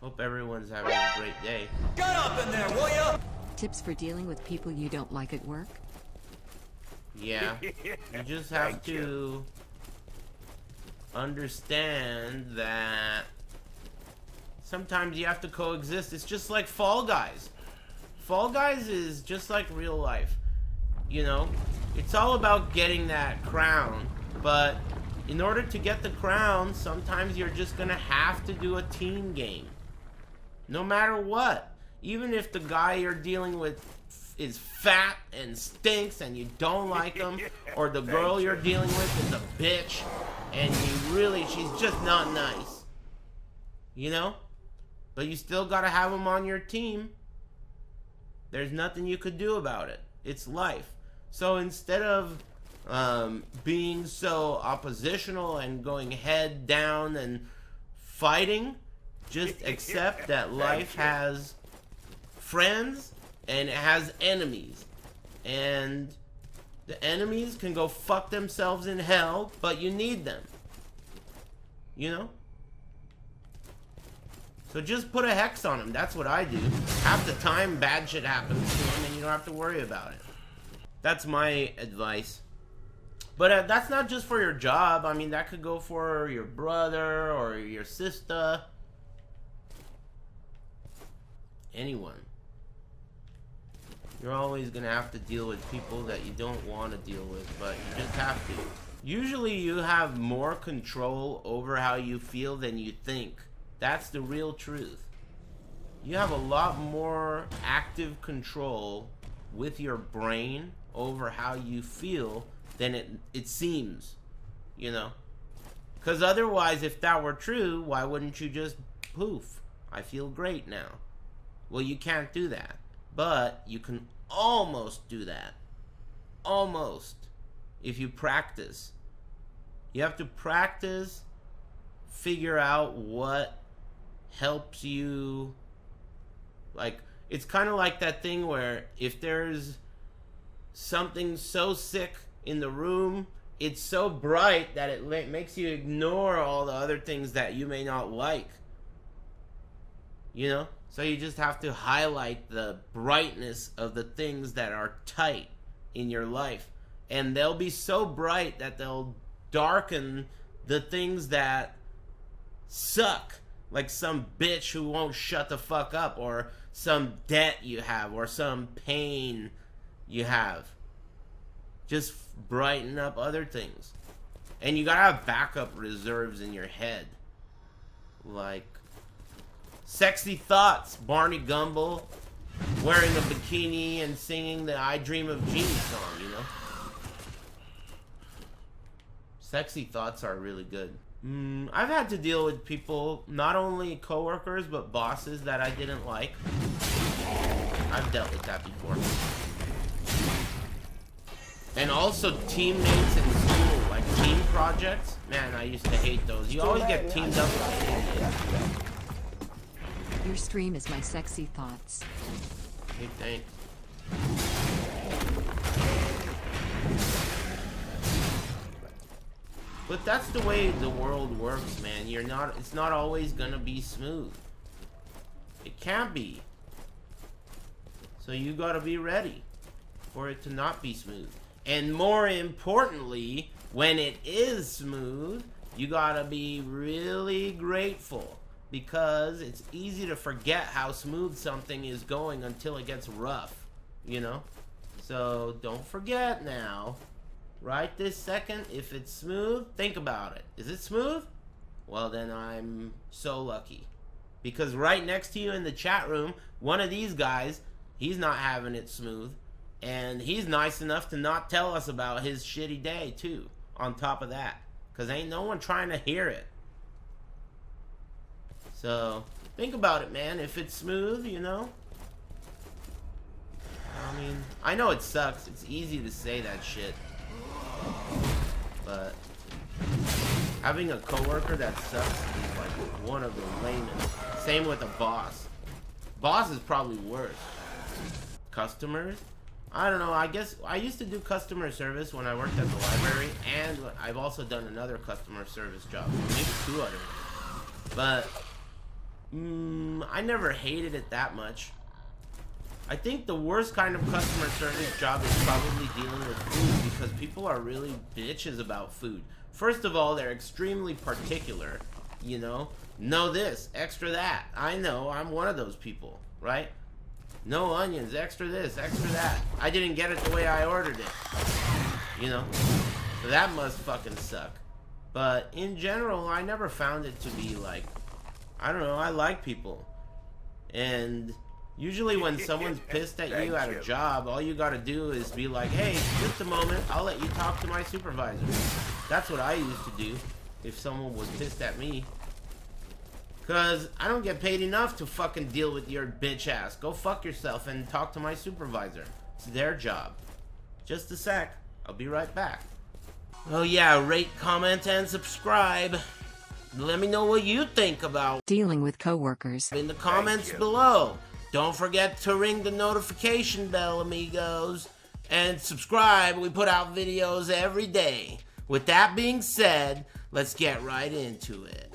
Hope everyone's having a great day. Get up in there, will ya? Tips for dealing with people you don't like at work? Yeah, you just have to understand that sometimes you have to coexist. It's just like Fall Guys. Fall Guys is just like real life. You know, it's all about getting that crown, but in order to get the crown, sometimes you're just gonna have to do a team game. No matter what. Even if the guy you're dealing with is fat and stinks and you don't like him, or the girl you're dealing with is a bitch and she's just not nice. You know? But you still gotta have him on your team. There's nothing you could do about it. It's life. So instead of being so oppositional and going head down and fighting, just accept that life has friends and it has enemies. And the enemies can go fuck themselves in hell, but you need them. You know? So just put a hex on them. That's what I do. Half the time, bad shit happens to them and you don't have to worry about it. That's my advice. But that's not just for your job. I mean, that could go for your brother or your sister. Anyone. You're always going to have to deal with people that you don't want to deal with, but you just have to. Usually you have more control over how you feel than you think. That's the real truth. You have a lot more active control with your brain over how you feel than it seems, you know? Because otherwise, if that were true, why wouldn't you just poof? I feel great now. Well, you can't do that. But you can almost do that. Almost. If you practice. You have to practice, figure out what helps you. Like, it's kind of like that thing where if there's something so sick in the room, it's so bright that it makes you ignore all the other things that you may not like. You know? So you just have to highlight the brightness of the things that are tight in your life. And they'll be so bright that they'll darken the things that suck. Like some bitch who won't shut the fuck up, or some debt you have, or some pain you have. Just brighten up other things. And you gotta have backup reserves in your head. Like Sexy Thoughts, Barney Gumble, wearing a bikini and singing the I Dream of Jeannie song, you know? Sexy Thoughts are really good. I've had to deal with people, not only coworkers, but bosses that I didn't like. I've dealt with that before. And also teammates in school, like team projects. Man, I used to hate those. You always get teamed up with idiots. Your stream is my sexy thoughts. Hey, thanks. But that's the way the world works, man. It's not always gonna be smooth. It can't be. So you gotta be ready for it to not be smooth. And more importantly, when it is smooth, you gotta be really grateful. Because it's easy to forget how smooth something is going until it gets rough, you know? So don't forget now. Right this second, if it's smooth, think about it. Is it smooth? Well, then I'm so lucky. Because right next to you in the chat room, one of these guys, he's not having it smooth. And he's nice enough to not tell us about his shitty day, too, on top of that. Because ain't no one trying to hear it. So, think about it, man. If it's smooth, you know? I mean, I know it sucks. It's easy to say that shit. But having a coworker that sucks is like one of the lamest. Same with a boss. Boss is probably worse. Customers? I don't know. I guess I used to do customer service when I worked at the library, and I've also done another customer service job. Maybe two others. But I never hated it that much. I think the worst kind of customer service job is probably dealing with food, because people are really bitches about food. First of all, they're extremely particular, you know? No this, extra that. I know, I'm one of those people, right? No onions, extra this, extra that. I didn't get it the way I ordered it. You know? So that must fucking suck. But in general, I never found it to be like, I don't know, I like people. And usually when someone's pissed at you at a job, all you gotta do is be like, hey, just a moment, I'll let you talk to my supervisor. That's what I used to do if someone was pissed at me. Cause I don't get paid enough to fucking deal with your bitch ass. Go fuck yourself and talk to my supervisor. It's their job. Just a sec. I'll be right back. Oh yeah, rate, comment, and subscribe. Let me know what you think about Dealing with coworkers. in the comments below. Don't forget to ring the notification bell, amigos. And subscribe. We put out videos every day. With that being said, let's get right into it.